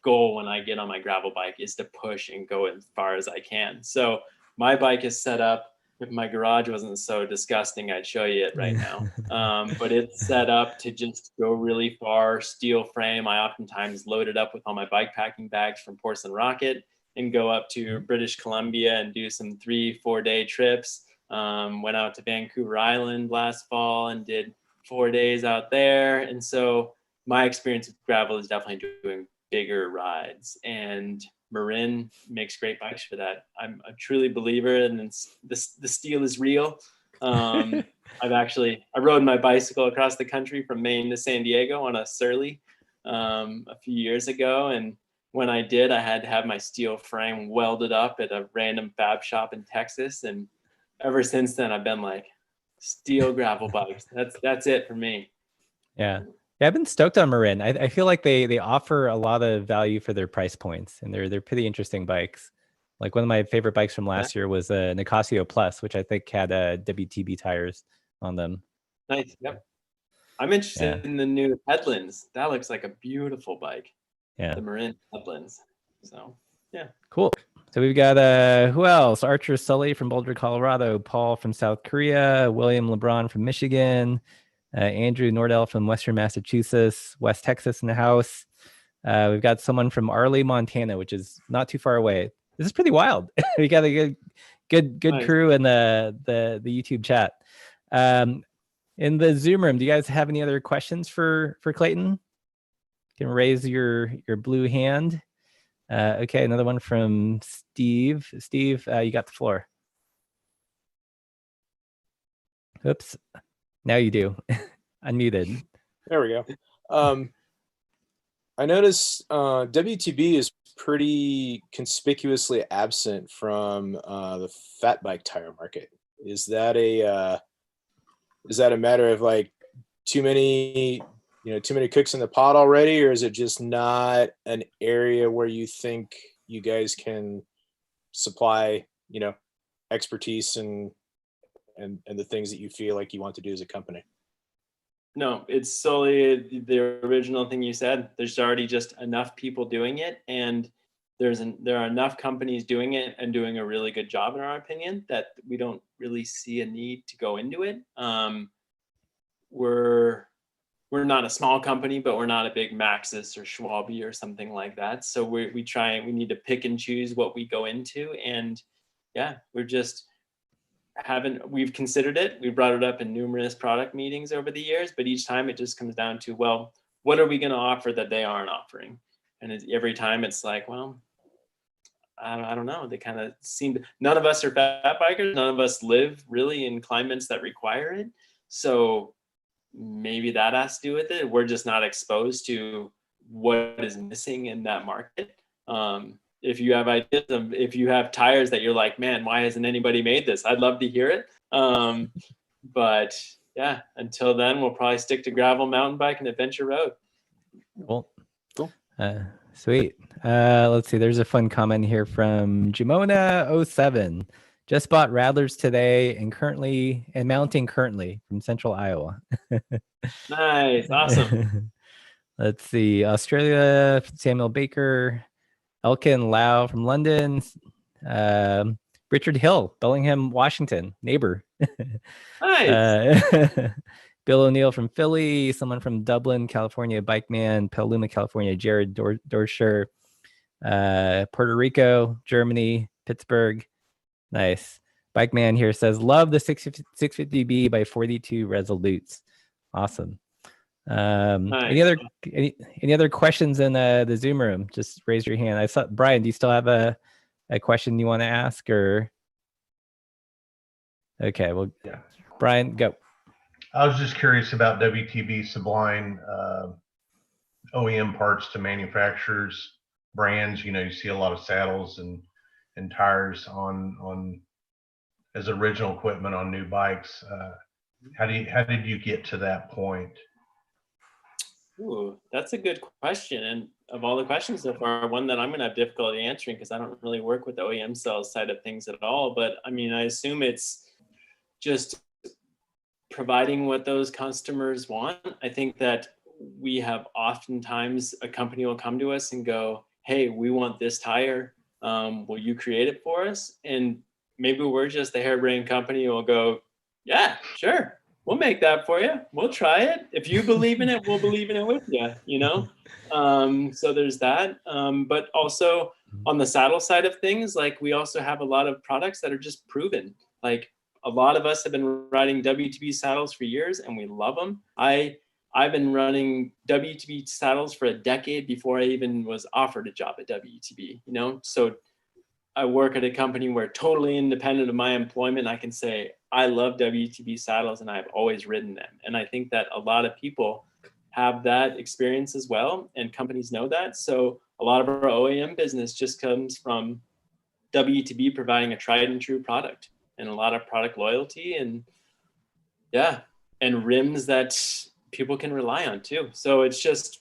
goal when I get on my gravel bike is to push and go as far as I can. So my bike is set up. If my garage wasn't so disgusting, I'd show you it right now. But it's set up to just go really far, steel frame. I oftentimes load it up with all my bike packing bags from Porcelain Rocket and go up to British Columbia and do some 3-4 day trips. Went out to Vancouver Island last fall and did 4 days out there. And so my experience with gravel is definitely doing bigger rides, and Marin makes great bikes for that. I'm a truly believer, and the steel is real. I rode my bicycle across the country from Maine to San Diego on a Surly a few years ago, and when I did, I had to have my steel frame welded up at a random fab shop in Texas, and ever since then I've been like, steel gravel bikes. That's it for me. Yeah. Yeah, I've been stoked on Marin. I feel like they offer a lot of value for their price points, and they're pretty interesting bikes. Like, one of my favorite bikes from last year was a Nicasio Plus, which I think had WTB tires on them. Nice. Yep. I'm interested in the new Headlands. That looks like a beautiful bike. Yeah. The Marin Headlands. So yeah. Cool. So we've got who else? Archer Sully from Boulder, Colorado, Paul from South Korea, William LeBron from Michigan, Andrew Nordell from Western Massachusetts, West Texas in the house. We've got someone from Arley, Montana, which is not too far away. This is pretty wild. We got a good nice crew in the YouTube chat. In the Zoom room, do you guys have any other questions for Clayton? You can raise your blue hand. Okay, another one from Steve. Steve, you got the floor. Oops. Now you do. Unmuted. There we go. I noticed WTB is pretty conspicuously absent from the fat bike tire market. Is that a matter of like too many cooks in the pot already, or is it just not an area where you think you guys can supply, expertise and the things that you feel like you want to do as a company? No, it's solely the original thing you said. There's already just enough people doing it, and there are enough companies doing it and doing a really good job, in our opinion, that we don't really see a need to go into it. We're not a small company, but we're not a big Maxis or Schwalbe or something like that. So we need to pick and choose what we go into, and yeah, we've considered it. We brought it up in numerous product meetings over the years, but each time it just comes down to, well, what are we going to offer that they aren't offering? And every time it's like, well, I don't know. They kind of none of us are fat bikers. None of us live really in climates that require it. So maybe that has to do with it. We're just not exposed to what is missing in that market. If you have ideas if you have tires that you're like, man, why hasn't anybody made this? I'd love to hear it. But yeah, until then, we'll probably stick to gravel, mountain bike, and adventure road. Cool. Sweet. Let's see. There's a fun comment here from Jimona07. Just bought Rattlers today and mounting currently from Central Iowa. Nice. Awesome. Let's see. Australia, Samuel Baker, Elkin Lau from London, Richard Hill, Bellingham, Washington, neighbor. Nice. Bill O'Neill from Philly, someone from Dublin, California, Bike Man, Petaluma, California, Jared Dorscher, Puerto Rico, Germany, Pittsburgh. Nice. Bike Man here says, love the 650B by 42 Resolutes. Awesome. Nice. Any other questions in the Zoom room? Just raise your hand. I saw Brian, do you still have a question you want to ask, or? Okay, well, yeah. Brian, go. I was just curious about WTB supplying OEM parts to manufacturers, brands. You know, you see a lot of saddles and tires on as original equipment on new bikes. How did you get to that point? Ooh, that's a good question. And of all the questions so far, one that I'm going to have difficulty answering because I don't really work with the OEM sales side of things at all. But I mean, I assume it's just providing what those customers want. I think that we have oftentimes a company will come to us and go, hey, we want this tire. Will you create it for us? And maybe we're just the harebrained company who will go, yeah, sure. We'll make that for you. We'll try it. If you believe in it, we'll believe in it with you, you know? So there's that. But also on the saddle side of things, like we also have a lot of products that are just proven. Like a lot of us have been riding WTB saddles for years and we love them. I've been running WTB saddles for a decade before I even was offered a job at WTB, you know? So I work at a company where totally independent of my employment, I can say, I love WTB saddles and I've always ridden them. And I think that a lot of people have that experience as well. And companies know that. So a lot of our OEM business just comes from WTB providing a tried and true product and a lot of product loyalty and rims that people can rely on too. So it's just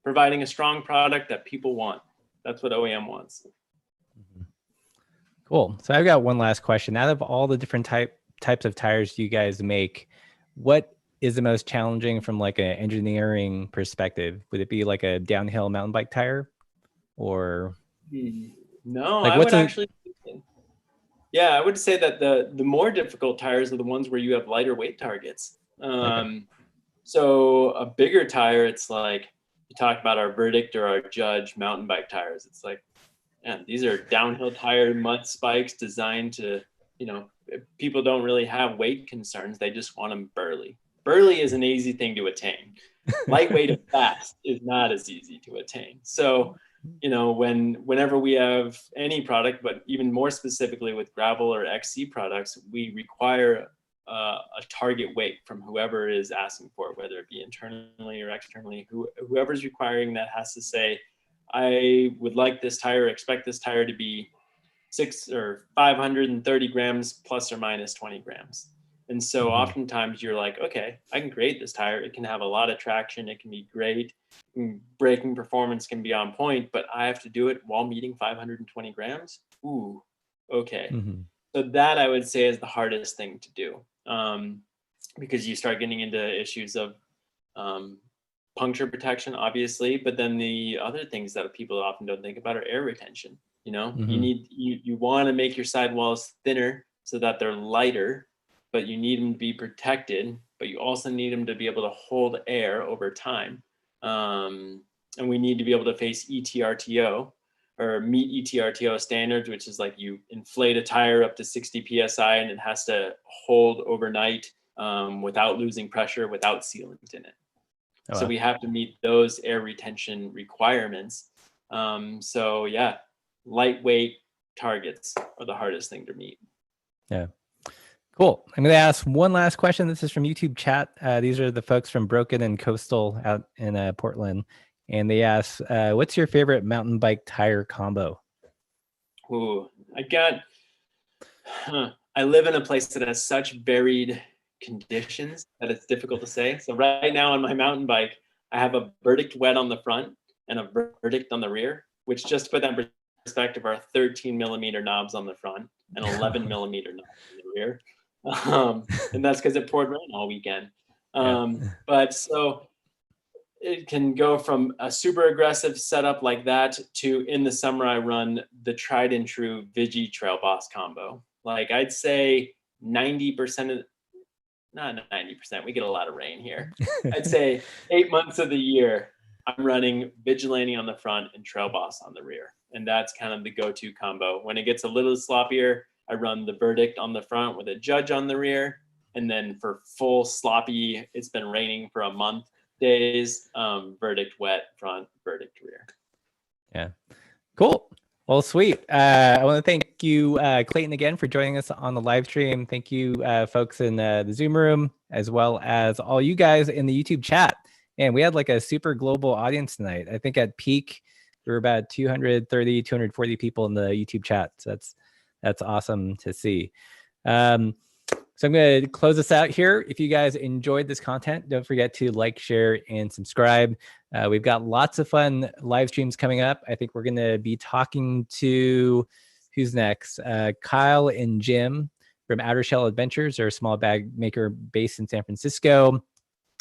providing a strong product that people want. That's what OEM wants. Cool. So I've got one last question. Out of all the different types of tires you guys make, what is the most challenging from like an engineering perspective? Would it be like a downhill mountain bike tire, or? No, like I would say that the more difficult tires are the ones where you have lighter weight targets. Okay. So a bigger tire, it's like you talk about our Verdict or our Judge mountain bike tires. It's like, man, these are downhill tire mud spikes designed to, you know, people don't really have weight concerns. They just want them burly. Burly is an easy thing to attain. Lightweight and fast is not as easy to attain. So, you know, whenever we have any product, but even more specifically with gravel or XC products, we require a target weight from whoever is asking for it, whether it be internally or externally. Whoever's requiring that has to say, I would like this tire, expect this tire to be 530 grams plus or minus 20 grams. And so oftentimes you're like, okay, I can create this tire. It can have a lot of traction. It can be great. Braking performance can be on point, but I have to do it while meeting 520 grams. Ooh, okay. So that I would say is the hardest thing to do, because you start getting into issues of puncture protection, obviously, but then the other things that people often don't think about are air retention. You know, you want to make your sidewalls thinner so that they're lighter, but you need them to be protected, but you also need them to be able to hold air over time. And we need to be able to face ETRTO or meet ETRTO standards, which is like you inflate a tire up to 60 PSI and it has to hold overnight without losing pressure, without sealant in it. So we have to meet those air retention requirements. So yeah, lightweight targets are the hardest thing to meet. Yeah. Cool. I'm going to ask one last question. This is from YouTube chat. These are the folks from Broken and Coastal out in Portland. And they ask, what's your favorite mountain bike tire combo? Ooh, I live in a place that has such varied conditions that it's difficult to say. So right now on my mountain bike, I have a verdict wet on the front and a verdict on the rear, which, just to put that in perspective, are 13 millimeter knobs on the front and 11 millimeter knobs on the rear. And that's because it poured rain all weekend. But so it can go from a super aggressive setup like that to, in the summer, I run the tried and true Vigi Trail Boss combo. Like I'd say 90% of, not 90%, we get a lot of rain here. I'd say 8 months of the year, I'm running Vigilante on the front and Trail Boss on the rear. And that's kind of the go-to combo. When it gets a little sloppier, I run the Verdict on the front with a Judge on the rear. And then for full sloppy, it's been raining for a month days, Verdict wet front, Verdict rear. Yeah. Cool. Well, sweet. I want to thank you, Clayton, again for joining us on the live stream. Thank you, folks in the Zoom room, as well as all you guys in the YouTube chat. And we had like a super global audience tonight. I think at peak, there were about 230, 240 people in the YouTube chat. So that's awesome to see. So I'm going to close this out here. If you guys enjoyed this content, don't forget to like, share, and subscribe. We've got lots of fun live streams coming up. I think we're going to be talking to, who's next? Kyle and Jim from Outer Shell Adventures, or a small bag maker based in San Francisco.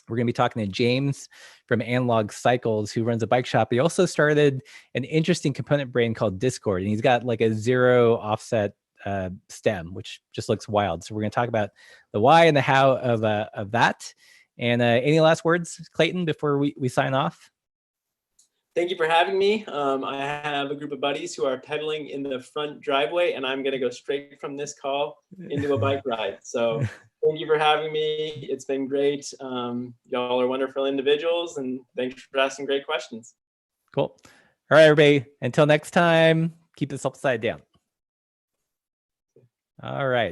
We're going to be talking to James from Analog Cycles, who runs a bike shop. He also started an interesting component brand called Discord, and he's got like a zero offset stem, which just looks wild. So we're going to talk about the why and the how of that. And any last words, Clayton, before we sign off? Thank you for having me. I have a group of buddies who are pedaling in the front driveway, and I'm going to go straight from this call into a bike ride. So thank you for having me. It's been great. Y'all are wonderful individuals, and thanks for asking great questions. Cool. All right, everybody. Until next time, keep this upside down. All right.